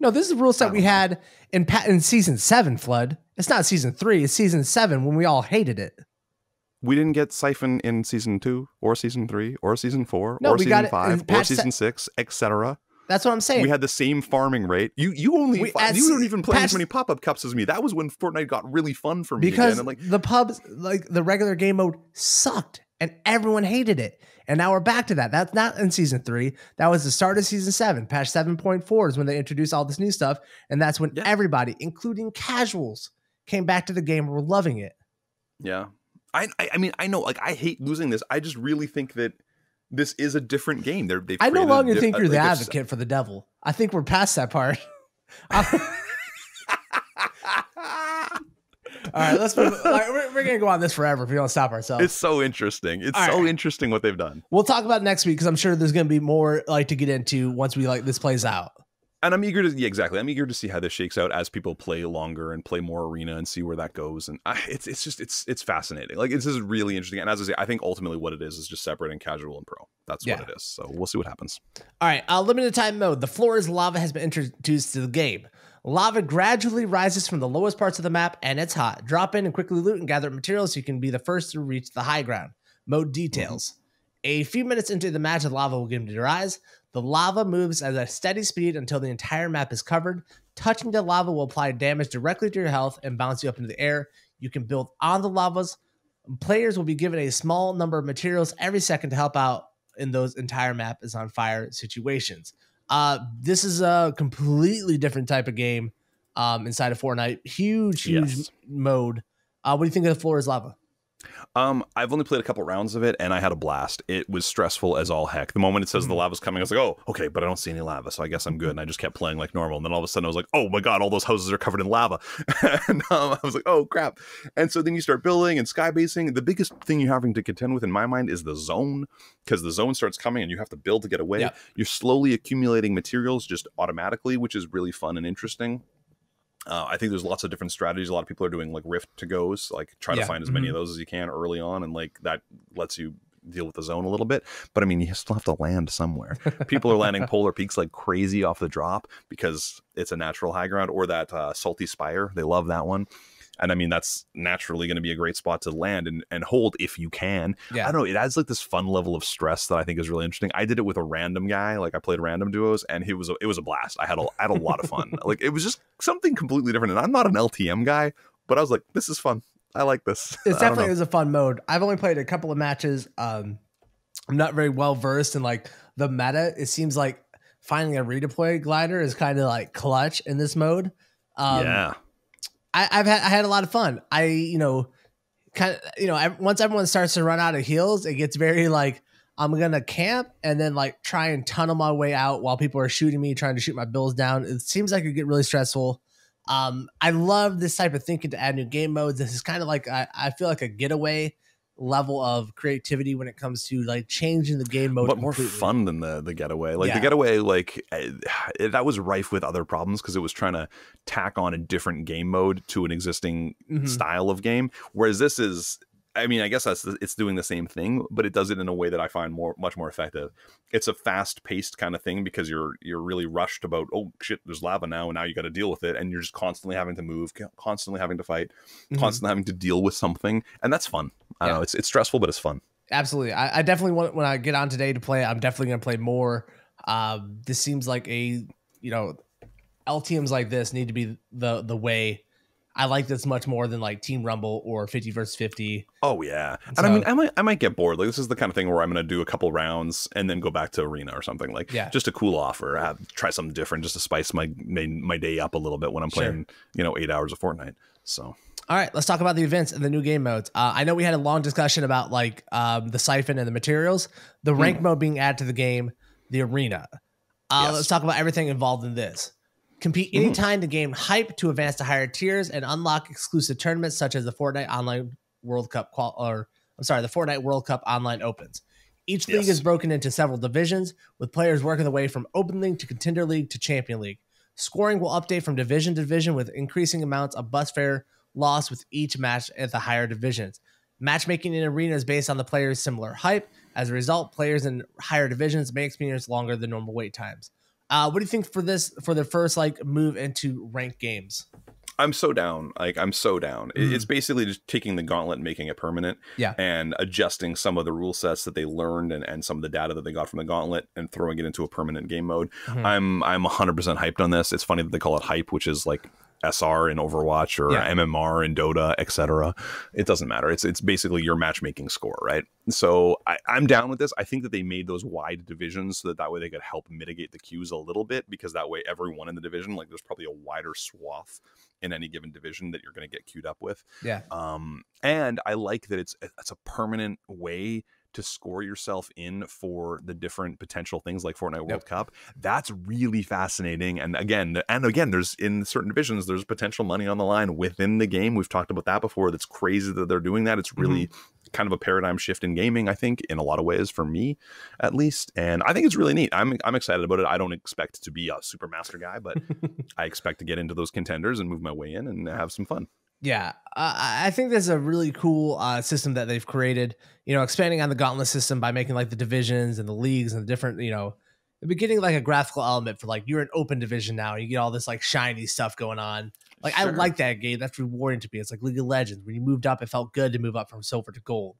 No, this is the rule set we had in season 7, Flood. It's not season 3. It's season 7 when we all hated it. We didn't get Siphon in season 2 or season 3 or season 4 or season 5 or season 6, etc. That's what I'm saying. We had the same farming rate. You don't even play as many pop-up cups as me. That was when Fortnite got really fun for me because again. And the pubs, like the regular game mode, sucked and everyone hated it. And now we're back to that. That's not in season 3. That was the start of season 7. Patch 7.4 is when they introduced all this new stuff, and that's when everybody, including casuals, came back to the game. We're loving it. Yeah, I mean, I know, like, I hate losing this. I just really think that this is a different game. I no longer think you're the advocate for the devil. I think we're past that part. All right, let's move. We're going to go on this forever if we don't stop ourselves. It's so interesting. It's so interesting what they've done. We'll talk about it next week because I'm sure there's going to be more to get into once this plays out. And I'm eager to, I'm eager to see how this shakes out as people play longer and play more arena and see where that goes. And it's fascinating. Like, this is really interesting. And as I say, I think ultimately what it is just separating casual and pro. That's what it is. So we'll see what happens. All right. Limited time mode. The floor is lava has been introduced to the game. Lava gradually rises from the lowest parts of the map, and it's hot. Drop in and quickly loot and gather materials so you can be the first to reach the high ground. Mode details. A few minutes into the match, the lava will begin to rise. The lava moves at a steady speed until the entire map is covered. Touching the lava will apply damage directly to your health and bounce you up into the air. You can build on the lavas. Players will be given a small number of materials every second to help out in those entire map is on fire situations. This is a completely different type of game inside of Fortnite. Huge mode. What do you think of the floor is lava? I've only played a couple rounds of it, and I had a blast. It was stressful as all heck. The moment it says the lava's coming, I was like, oh, okay, but I don't see any lava, so I guess I'm good. And I just kept playing like normal. And then all of a sudden I was like, oh my God, all those houses are covered in lava. And I was like, oh crap. And so then you start building and sky basing. The biggest thing you're having to contend with in my mind is the zone, because the zone starts coming and you have to build to get away. Yep. You're slowly accumulating materials just automatically, which is really fun and interesting. I think there's lots of different strategies. A lot of people are doing like rift to goes, like try to find as many of those as you can early on, and like that lets you deal with the zone a little bit. But I mean, you still have to land somewhere. People are landing polar peaks like crazy off the drop because it's a natural high ground, or that salty spire. They love that one. And I mean, that's naturally going to be a great spot to land and hold if you can. Yeah. I don't know. It adds like this fun level of stress that I think is really interesting. I did it with a random guy. Like, I played random duos, and it was a blast. I had a lot of fun. Like, it was just something completely different. And I'm not an LTM guy, but I was like, this is fun. I like this. It definitely is a fun mode. I've only played a couple of matches. I'm not very well versed in like the meta. It seems like finding a redeploy glider is kind of like clutch in this mode. Yeah. I had a lot of fun. Once everyone starts to run out of heals, it gets very like, I'm going to camp and then like try and tunnel my way out while people are shooting me, trying to shoot my bills down. It seems like it get really stressful. I love this type of thinking to add new game modes. This is kind of like, I feel like a Getaway level of creativity when it comes to like changing the game mode. But more fun than the Getaway. Like the Getaway, like that was rife with other problems because it was trying to tack on a different game mode to an existing style of game. Whereas this is, I mean, I guess it's doing the same thing, but it does it in a way that I find much more effective. It's a fast-paced kind of thing because you're really rushed about, oh shit, there's lava now, and now you got to deal with it, and you're just constantly having to move, constantly having to fight, constantly having to deal with something, and that's fun. I don't know, it's stressful, but it's fun. Absolutely, I definitely want, when I get on today to play, I'm definitely gonna play more. This seems like LTMs like this need to be the way. I like this much more than like Team Rumble or 50 versus 50. Oh yeah, and I mean, I might get bored. Like this is the kind of thing where I'm going to do a couple rounds and then go back to arena or something. Like just to cool off or try something different, just to spice my day up a little bit when I'm playing 8 hours of Fortnite. So. All right, let's talk about the events and the new game modes. I know we had a long discussion about like the siphon and the materials, the rank mode being added to the game, the arena. Let's talk about everything involved in this. Compete anytime to gain hype to advance to higher tiers and unlock exclusive tournaments such as the Fortnite World Cup Online Opens. Each league is broken into several divisions, with players working their way from Open League to Contender League to Champion League. Scoring will update from division to division with increasing amounts of bus fare lost with each match at the higher divisions. Matchmaking in arena is based on the players' similar hype. As a result, players in higher divisions may experience longer than normal wait times. What do you think for the first like move into ranked games? I'm so down. I'm so down. It's basically just taking the gauntlet and making it permanent and adjusting some of the rule sets that they learned and some of the data that they got from the gauntlet and throwing it into a permanent game mode. I'm 100% hyped on this. It's funny that they call it hype, which is like SR in Overwatch or MMR in Dota, etc. It doesn't matter. It's basically your matchmaking score, right? So I'm down with this. I think that they made those wide divisions so that way they could help mitigate the queues a little bit, because that way everyone in the division, like there's probably a wider swath in any given division that you're going to get queued up with. And I like that it's a permanent way to score yourself in for the different potential things like Fortnite World Cup. That's really fascinating. And again, there's in certain divisions, there's potential money on the line within the game. We've talked about that before. That's crazy that they're doing that. It's really kind of a paradigm shift in gaming, I think, in a lot of ways, for me at least. And I think it's really neat. I'm excited about it. I don't expect to be a super master guy, but I expect to get into those contenders and move my way in and have some fun. Yeah, I think there's a really cool system that they've created, expanding on the gauntlet system by making like the divisions and the leagues and the different, they're getting like a graphical element for like you're an open division now. You get all this like shiny stuff going on. Like I like that game. That's rewarding to me. It's like League of Legends. When you moved up, it felt good to move up from silver to gold.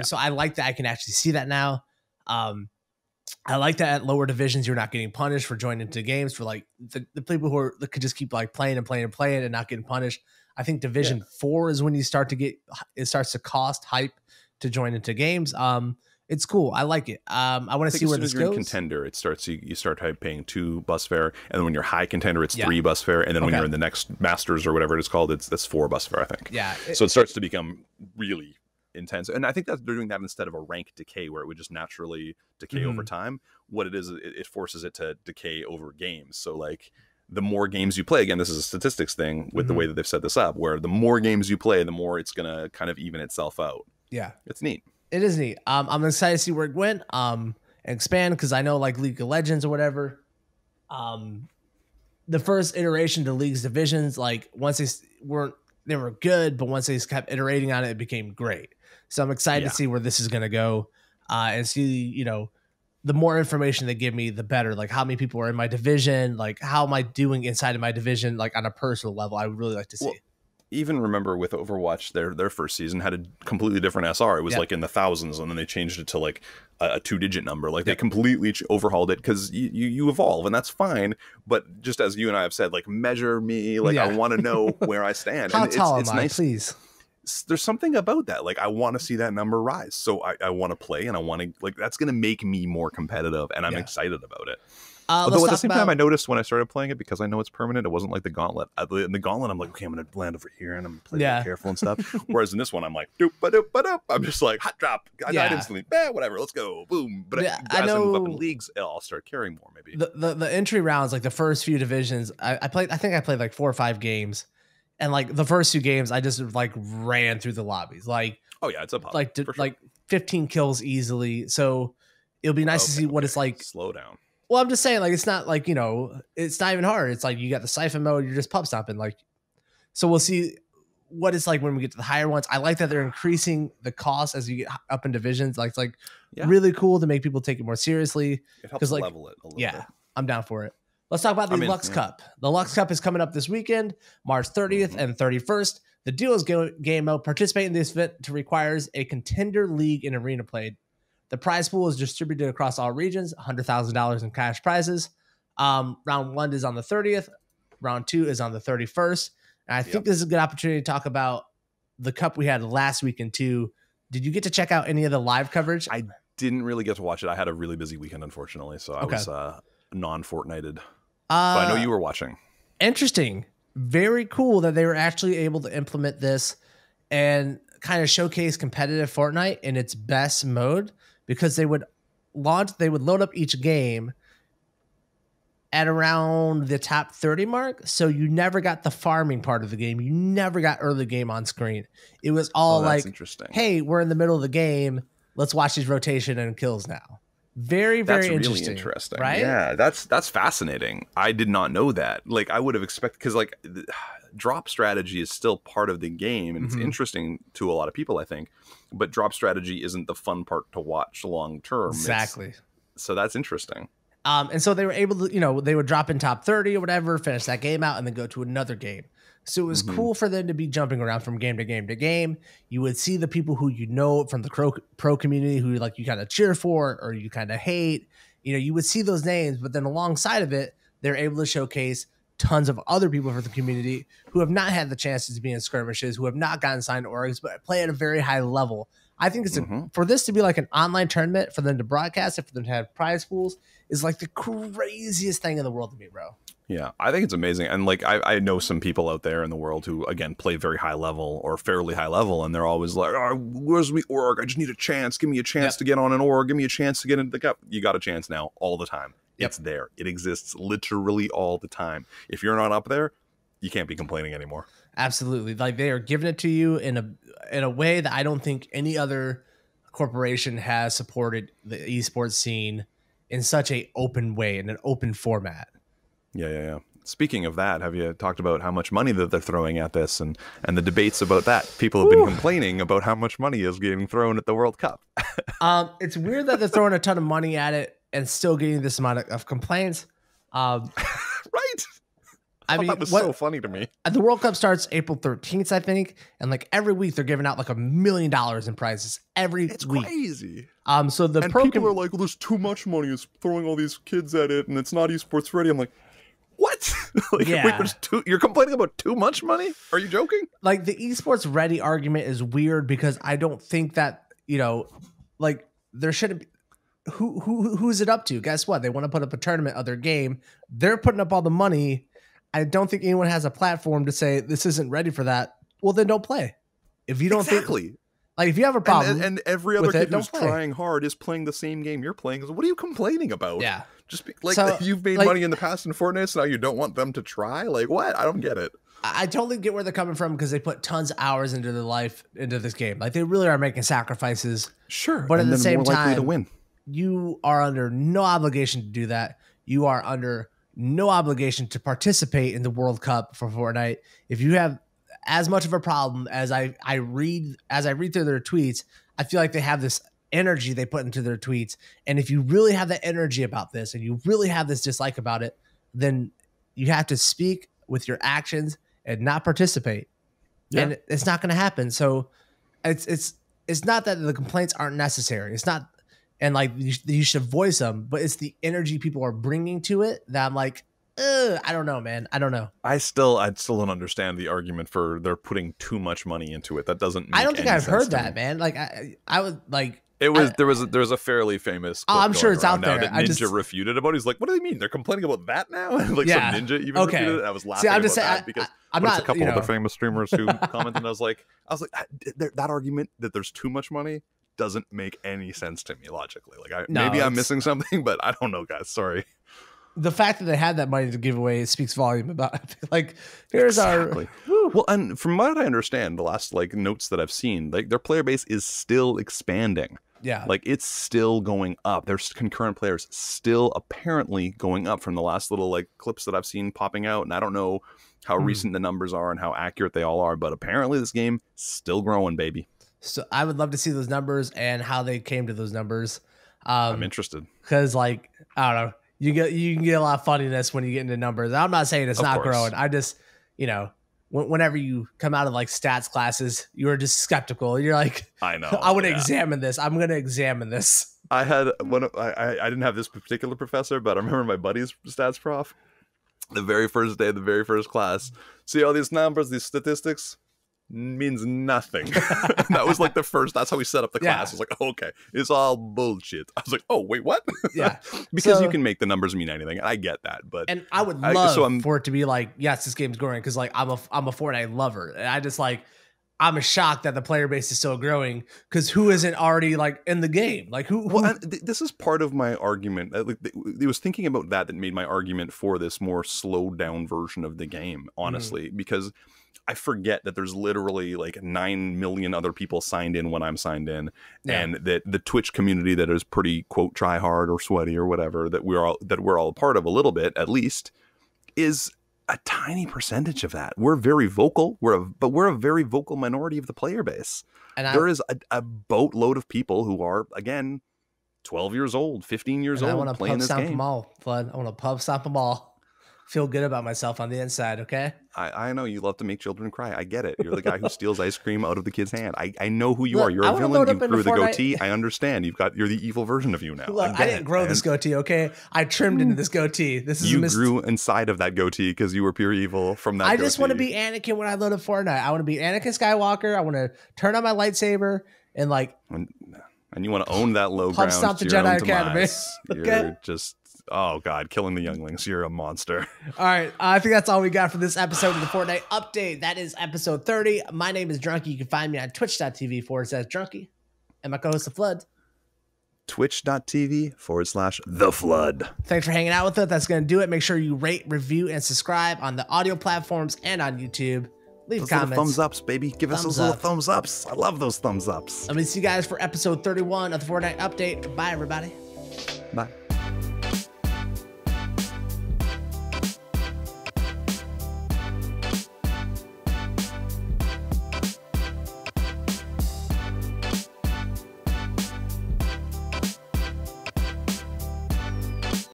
So I like that I can actually see that now. I like that at lower divisions, you're not getting punished for joining into games for like the people that could just keep like playing and not getting punished. I think Division 4 is when you start to it starts to cost hype to join into games. It's cool. I like it. I want to see where this goes. In contender, it starts you start paying 2 bus fare, and then when you're high contender, it's 3 bus fare, and then when you're in the next Masters or whatever it is called, that's 4 bus fare, I think. Yeah. So it starts to become really intense, and I think that they're doing that instead of a rank decay where it would just naturally decay over time. What it is, it forces it to decay over games. So like, the more games you play, again, this is a statistics thing with the way that they've set this up, where the more games you play, the more it's going to kind of even itself out. Yeah. It's neat. It is neat. I'm excited to see where it went and expand, because I know like League of Legends or whatever, the first iteration to League's divisions, like once they were good, but once they kept iterating on it, it became great. So I'm excited to see where this is going to go and see, the more information they give me, the better. Like how many people are in my division, like how am I doing inside of my division, like on a personal level. I would really like to see. Well, even remember with Overwatch, their first season had a completely different SR. It was like in the thousands, and then they changed it to like a 2-digit number. Like they completely overhauled it, because you evolve, and that's fine. But just as you and I have said, like measure me, like I want to know where I stand. How and tall it's am I, nice. please? There's something about that. Like I want to see that number rise. So I want to play, and I want to, like, that's going to make me more competitive, and I'm excited about it. Although at the same time, I noticed when I started playing it, because I know it's permanent, it wasn't like the Gauntlet. In the Gauntlet, I'm like, okay, I'm going to land over here, and I'm going to play really careful and stuff. Whereas in this one, I'm like, doop-ba-doop-ba-doop. I'm just like, hot drop. I died instantly. Whatever, let's go. Boom. But I know, as I move up in leagues, I'll start caring more, maybe. The entry rounds, like the first few divisions, I think I played like 4 or 5 games. And like the first 2 games, I just like ran through the lobbies. Like Oh yeah, it's a pop. Like For sure. like 15 kills easily. So it'll be nice to see what it's like. Slow down. Well, I'm just saying, like, it's not like, it's not even hard. It's like you got the siphon mode, you're just pup stomping. Like, so we'll see what it's like when we get to the higher ones. I like that they're increasing the cost as you get up in divisions. Like, it's like really cool to make people take it more seriously. It helps level it a little bit. I'm down for it. Let's talk about the Lux Cup. The Lux Cup is coming up this weekend, March 30th and 31st. The duos game mode. Participate in this event requires a contender league and arena played. The prize pool is distributed across all regions, $100,000 in cash prizes. Round 1 is on the 30th. Round 2 is on the 31st. And I think this is a good opportunity to talk about the cup we had last weekend too. Did you get to check out any of the live coverage? I didn't really get to watch it. I had a really busy weekend, unfortunately, so I was non-Fortnited. But I know you were watching. Interesting. Very cool that they were actually able to implement this and kind of showcase competitive Fortnite in its best mode, because they would load up each game at around the top 30 mark. So you never got the farming part of the game. You never got early game on screen. It was all like, hey, we're in the middle of the game. Let's watch these rotation and kills now. Very, very really interesting. Right? Yeah, that's fascinating. I did not know that. Like, I would have expected, because like drop strategy is still part of the game, and it's interesting to a lot of people, I think. But drop strategy isn't the fun part to watch long term. Exactly. So that's interesting. And so they were able to, they would drop in top 30 or whatever, finish that game out, and then go to another game. So it was cool for them to be jumping around from game to game to game. You would see the people who from the pro community who like you kind of cheer for or you kind of hate. You would see those names, but then alongside of it, they're able to showcase tons of other people from the community who have not had the chances to be in skirmishes, who have not gotten signed to orgs, but play at a very high level. I think it's for this to be like an online tournament, for them to broadcast it, for them to have prize pools, is like the craziest thing in the world to me, bro. Yeah, I think it's amazing. And like, I know some people out there in the world who, again, play very high level or fairly high level, and they're always like, oh, where's the org? I just need a chance. Give me a chance to get on an org. Give me a chance to get into the cup. You got a chance now all the time. It's there. It exists literally all the time. If you're not up there, you can't be complaining anymore. Absolutely. Like, they are giving it to you in a way that I don't think any other corporation has supported the esports scene in such a open way, in an open format. Yeah. Speaking of that, have you talked about how much money that they're throwing at this and the debates about that? People have been complaining about how much money is getting thrown at the World Cup. It's weird that they're throwing a ton of money at it and still getting this amount of complaints. Right. I mean, that was so funny to me. The World Cup starts April 13th, I think. And like every week they're giving out like $1 million in prizes every week. It's crazy. So the people are like, well, there's too much money. It's throwing all these kids at it and it's not esports ready. I'm like, what? Like, wait, you're complaining about too much money? Are you joking? Like, the esports ready argument is weird because I don't think that, like, there shouldn't be. Who's it up to? Guess what? They want to put up a tournament of their game. They're putting up all the money. I don't think anyone has a platform to say this isn't ready for that. Well, then don't play. If you don't think, like, if you have a problem, and every other kid who's trying hard is playing the same game you're playing. So what are you complaining about? Yeah. Just you've made money in the past in Fortnite, so now you don't want them to try? Like, what? I don't get it. I totally get where they're coming from because they put tons of hours into their life into this game. Like, they really are making sacrifices. Sure. But at the same time, to win. You are under no obligation to do that. You are under no obligation to participate in the World Cup for Fortnite. If you have as much of a problem as I read through their tweets, I feel like they have this energy they put into their tweets. And if you really have that energy about this and you really have this dislike about it, then you have to speak with your actions and not participate. Yeah. And it's not going to happen. So it's not that the complaints aren't necessary. It's not, and like you should voice them, but it's the energy people are bringing to it that I'm like, I don't know, man. I don't know. I still don't understand the argument for they're putting too much money into it. That doesn't make I don't think any I've sense heard that, man. Like I would like. It was there was a fairly famous. Oh, I'm sure it's out there. That Ninja refuted about. He's like, "What do they mean? They're complaining about that now?" Like some Ninja even refuted it. I was laughing. See, I'm just saying because I'm not. A couple other famous streamers who commented. And I was like, that argument that there's too much money doesn't make any sense to me logically. Like maybe I'm missing something, but I don't know, guys. Sorry. the fact that they had that money to give away speaks volume about like here's exactly. our well, and from what I understand, the last like notes that I've seen, like their player base is still expanding. Yeah. Like it's still going up. There's concurrent players still apparently going up from the last little like clips that I've seen popping out. And I don't know how recent the numbers are and how accurate they all are, but apparently this game still growing, baby. So I would love to see those numbers and how they came to those numbers. I'm interested. Because like, I don't know, you can get a lot of funniness when you get into numbers. I'm not saying it's not growing. I just, you know, whenever you come out of like stats classes, you're just skeptical. You're like, I know, I want to examine this. I'm going to examine this. I had one. I didn't have this particular professor, but I remember my buddy's stats prof. The very first day, the very first class. See all these numbers, these statistics means nothing. That was like the first. That's how we set up the class. I was like, oh, okay, it's all bullshit. I was like, oh wait, what? Yeah, because you can make the numbers mean anything. I get that, but and I would love for it to be like, yes, this game's growing because like I'm a Fortnite lover, and I just like. I'm shocked that the player base is still growing because who isn't already like in the game? Like who? Well, this is part of my argument. It was thinking about that made my argument for this more slowed down version of the game, honestly, because I forget that there's literally like 9 million other people signed in when I'm signed in, and that the Twitch community that is pretty quote try hard or sweaty or whatever that we're all a part of a little bit at least is a tiny percentage of that. We're very vocal. But we're a very vocal minority of the player base. And there is a boatload of people who are, again, 12 years old, 15 years old playing this game. Them all, Flood. I want to pub stomp them all. Feel good about myself on the inside, okay? I know you love to make children cry. I get it. You're the guy who steals ice cream out of the kid's hand. I know who you are. You're a villain. You grew the goatee. I understand. You're the evil version of you now. Look, I didn't grow this goatee, okay? I trimmed into this goatee. You grew inside of that goatee because you were pure evil from that goatee. I just want to be Anakin when I load up Fortnite. I want to be Anakin Skywalker. I want to turn on my lightsaber and like... And you want to own that low ground. Stop the Jedi Academy. Okay? You're just... Oh, God, killing the younglings. You're a monster. All right. I think that's all we got for this episode of the Fortnite Update. That is episode 30. My name is Drunky. You can find me on twitch.tv/Drunky. And my co-host, The Flood. Twitch.tv/The Flood. Thanks for hanging out with us. That's going to do it. Make sure you rate, review, and subscribe on the audio platforms and on YouTube. Leave comments. Thumbs ups, baby. Give us those little thumbs ups. I love those thumbs ups. I'm going to see you guys for episode 31 of the Fortnite Update. Bye, everybody. Bye.